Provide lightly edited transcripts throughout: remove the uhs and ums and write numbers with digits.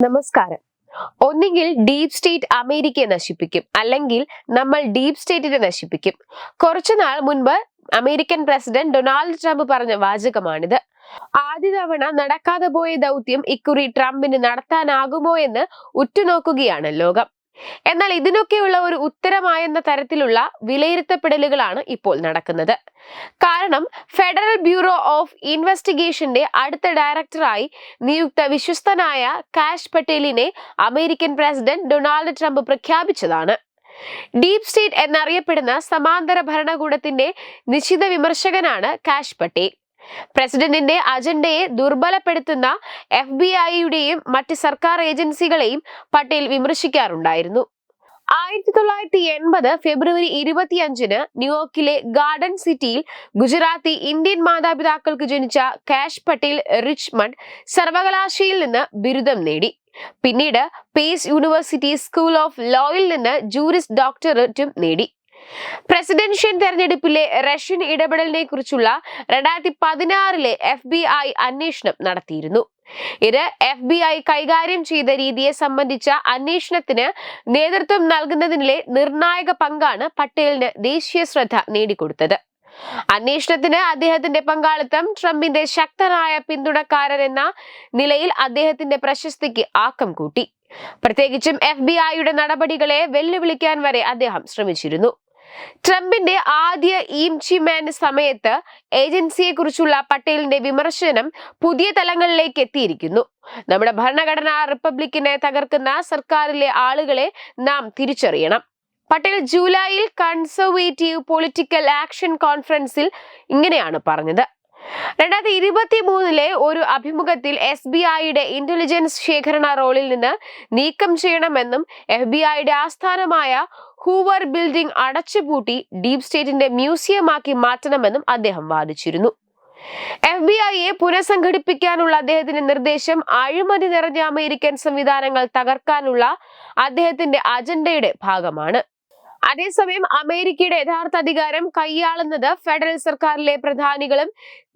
നമസ്കാരം. ഒന്നുകിൽ deep state അമേരിക്കയെ നശിപ്പിക്കും, അല്ലെങ്കിൽ നമ്മൾ ഡീപ് സ്റ്റേറ്റിനെ നശിപ്പിക്കും. കുറച്ചുനാൾ മുൻപ് അമേരിക്കൻ പ്രസിഡന്റ് ഡൊണാൾഡ് ട്രംപ് പറഞ്ഞ വാചകമാണിത്. ആദ്യ തവണ നടക്കാതെ പോയ ദൗത്യം ഇക്കുറി ട്രംപിന് നടത്താനാകുമോ എന്ന് ഉറ്റുനോക്കുകയാണ് ലോകം. എന്നാൽ ഇതിനൊക്കെയുള്ള ഒരു ഉത്തരമായെന്ന തരത്തിലുള്ള വിലയിരുത്തപ്പെടലുകളാണ് ഇപ്പോൾ നടക്കുന്നത്. കാരണം ഫെഡറൽ ബ്യൂറോ ഓഫ് ഇൻവെസ്റ്റിഗേഷന്റെ അടുത്ത ഡയറക്ടറായി നിയുക്ത വിശ്വസ്തനായ കാഷ് പട്ടേലിനെ അമേരിക്കൻ പ്രസിഡന്റ് ഡൊണാൾഡ് ട്രംപ് പ്രഖ്യാപിച്ചതാണ്. ഡീപ് സ്റ്റേറ്റ് എന്നറിയപ്പെടുന്ന സമാന്തര ഭരണകൂടത്തിന്റെ നിശിത വിമർശകനാണ് കാഷ് പട്ടേൽ. പ്രസിഡന്റിന്റെ അജണ്ടയെ ദുർബലപ്പെടുത്തുന്ന FBI-യുടെയും മറ്റ് സർക്കാർ ഏജൻസികളെയും പട്ടേൽ വിമർശിക്കാറുണ്ടായിരുന്നു. 1980 ഫെബ്രുവരി 25 ന്യൂയോർക്കിലെ ഗാർഡൻ സിറ്റിയിൽ ഗുജറാത്തി ഇന്ത്യൻ മാതാപിതാക്കൾക്ക് ജനിച്ച കാഷ് പട്ടേൽ റിച്ച്മണ്ട് സർവകലാശാലയിൽ നിന്ന് ബിരുദം നേടി. പിന്നീട് പേസ് യൂണിവേഴ്സിറ്റി സ്കൂൾ ഓഫ് ലോയിൽ നിന്ന് ജൂറിസ് ഡോക്ടറേറ്റും നേടി. പ്രസിഡൻഷ്യൽ തെരഞ്ഞെടുപ്പിലെ റഷ്യൻ ഇടപെടലിനെ കുറിച്ചുള്ള 2016 FBI അന്വേഷണം നടത്തിയിരുന്നു. ഇത് FBI കൈകാര്യം ചെയ്ത രീതിയെ സംബന്ധിച്ച അന്വേഷണത്തിന് നേതൃത്വം നൽകുന്നതിലെ നിർണായക പങ്കാണ് പട്ടേലിന് ദേശീയ ശ്രദ്ധ നേടിക്കൊടുത്തത്. അന്വേഷണത്തിന് അദ്ദേഹത്തിന്റെ പങ്കാളിത്തം ട്രംപിന്റെ ശക്തനായ പിന്തുണക്കാരൻ എന്ന നിലയിൽ അദ്ദേഹത്തിന്റെ പ്രശസ്തിക്ക് ആക്കം കൂട്ടി. പ്രത്യേകിച്ചും FBI-യുടെ നടപടികളെ വെല്ലുവിളിക്കാൻ വരെ അദ്ദേഹം ശ്രമിച്ചിരുന്നു. ട്രംപിന്റെ ആദ്യ ഇംപീച്ച്മെന്റ് സമയത്ത് ഏജൻസിയെക്കുറിച്ചുള്ള പട്ടേലിന്റെ വിമർശനം പുതിയ തലങ്ങളിലേക്ക് എത്തിയിരിക്കുന്നു. നമ്മുടെ ഭരണഘടനാ റിപ്പബ്ലിക്കിനെ തകർക്കുന്ന സർക്കാരിലെ ആളുകളെ നാം തിരിച്ചറിയണം. പട്ടേൽ ജൂലൈയിൽ കൺസർവേറ്റീവ് പൊളിറ്റിക്കൽ ആക്ഷൻ കോൺഫറൻസിൽ ഇങ്ങനെയാണ് പറഞ്ഞത്. 2023 ഒരു അഭിമുഖത്തിൽ FBI-യുടെ ഇന്റലിജൻസ് ശേഖരണ റോളിൽ നിന്ന് നീക്കം ചെയ്യണമെന്നും FBI-യുടെ ആസ്ഥാനമായ ഹൂവർ ബിൽഡിംഗ് അടച്ചുപൂട്ടി ഡീപ് സ്റ്റേറ്റിന്റെ മ്യൂസിയമാക്കി മാറ്റണമെന്നും അദ്ദേഹം വാദിച്ചിരുന്നു. FBI-യെ പുനഃസംഘടിപ്പിക്കാനുള്ള അദ്ദേഹത്തിന്റെ നിർദ്ദേശം അഴിമതി നിറഞ്ഞ അമേരിക്കൻ സംവിധാനങ്ങൾ തകർക്കാനുള്ള അദ്ദേഹത്തിന്റെ അജണ്ടയുടെ ഭാഗമാണ്. അതേസമയം അമേരിക്കയുടെ യഥാർത്ഥ അധികാരം കൈയാളുന്നത് ഫെഡറൽ സർക്കാരിലെ പ്രധാനികളും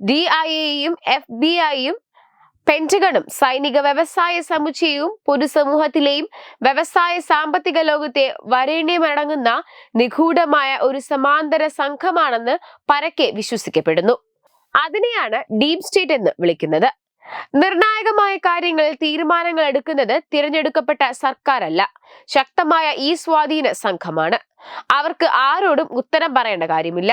DIA-യും FBI-യും പെന്റഗണും സൈനിക വ്യവസായ സമുച്ചയവും പൊതുസമൂഹത്തിലെയും വ്യവസായ സാമ്പത്തിക ലോകത്തെ വരേണ്യമടങ്ങുന്ന നിഗൂഢമായ ഒരു സമാന്തര സംഘമാണെന്ന് പരക്കെ വിശ്വസിക്കപ്പെടുന്നു. അതിനെയാണ് ഡീപ് സ്റ്റേറ്റ് എന്ന് വിളിക്കുന്നത്. നിർണായകമായ കാര്യങ്ങളിൽ തീരുമാനങ്ങൾ എടുക്കുന്നത് തിരഞ്ഞെടുക്കപ്പെട്ട സർക്കാരല്ല, ശക്തമായ ഈ സ്വാധീന സംഘമാണ്. അവർക്ക് ആരോടും ഉത്തരം പറയേണ്ട കാര്യമില്ല,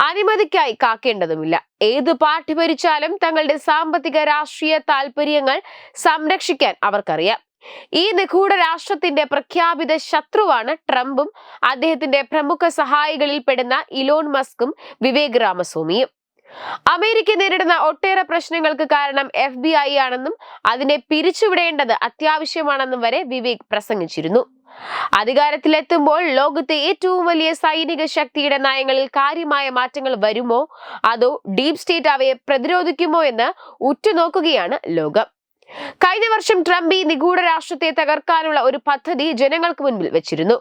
അനുമതിക്കായി കാക്കേണ്ടതുമില്ല. ഏത് പാർട്ടി ഭരിച്ചാലും തങ്ങളുടെ സാമ്പത്തിക രാഷ്ട്രീയ താല്പര്യങ്ങൾ സംരക്ഷിക്കാൻ അവർക്കറിയാം. ഈ നിഗൂഢ രാഷ്ട്രത്തിന്റെ പ്രഖ്യാപിത ശത്രുവാണ് ട്രംപും അദ്ദേഹത്തിന്റെ പ്രമുഖ സഹായികളിൽ പെടുന്ന ഇലോൺ മസ്കും വിവേക് രാമസ്വാമിയും. അമേരിക്ക നേരിടുന്ന ഒട്ടേറെ പ്രശ്നങ്ങൾക്ക് കാരണം FBI ആണെന്നും അതിനെ പിരിച്ചുവിടേണ്ടത് അത്യാവശ്യമാണെന്നും വരെ വിവേക് പ്രസംഗിച്ചിരുന്നു. അധികാരത്തിലെത്തുമ്പോൾ ലോകത്തെ ഏറ്റവും വലിയ സൈനിക ശക്തിയുടെ നയങ്ങളിൽ കാര്യമായ മാറ്റങ്ങൾ വരുമോ അതോ ഡീപ് സ്റ്റേറ്റ് അവയെ പ്രതിരോധിക്കുമോ എന്ന് ഉറ്റുനോക്കുകയാണ് ലോകം. കഴിഞ്ഞ വർഷം ട്രംപ് ഈ നിഗൂഢ രാഷ്ട്രത്തെ തകർക്കാനുള്ള ഒരു പദ്ധതി ജനങ്ങൾക്ക് മുൻപിൽ വെച്ചിരുന്നു.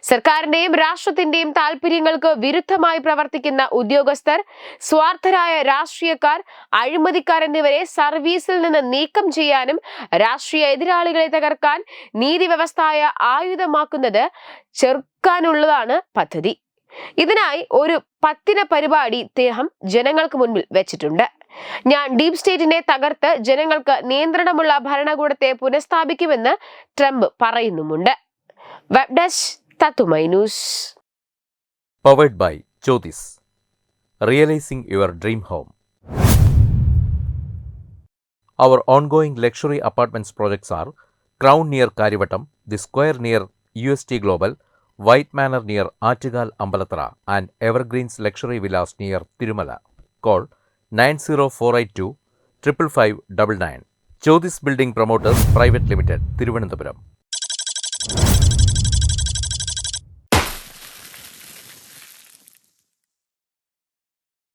സർക്കാരിന്റെയും രാഷ്ട്രത്തിന്റെയും താല്പര്യങ്ങൾക്ക് വിരുദ്ധമായി പ്രവർത്തിക്കുന്ന ഉദ്യോഗസ്ഥർ, സ്വാർത്ഥരായ രാഷ്ട്രീയക്കാർ, അഴിമതിക്കാർ എന്നിവരെ സർവീസിൽ നിന്ന് നീക്കം ചെയ്യാനും രാഷ്ട്രീയ എതിരാളികളെ തകർക്കാൻ നീതി വ്യവസ്ഥയെ ആയുധമാക്കുന്നത് ചെറുക്കാനുള്ളതാണ് പദ്ധതി. ഇതിനായി ഒരു 10 പരിപാടി അദ്ദേഹം ജനങ്ങൾക്ക് മുൻപിൽ വെച്ചിട്ടുണ്ട്. ഞാൻ ഡീപ് സ്റ്റേറ്റിനെ തകർത്ത് ജനങ്ങൾക്ക് നിയന്ത്രണമുള്ള ഭരണകൂടത്തെ പുനഃസ്ഥാപിക്കുമെന്ന് ട്രംപ് പറയുന്നുമുണ്ട്. വെബ് ഡെസ്ക് തത്തുമൈ news. Powered by Jyothis, realising your dream home. Our ongoing luxury apartments projects are Crown near Karivattam, The Square near UST Global, White Manor near Aattugal Ambalathara, and Evergreens Luxury Villas near Tirumala. Call 90482 55599. Jyothis Building Promoters Private Limited, Thiruvananthapuram.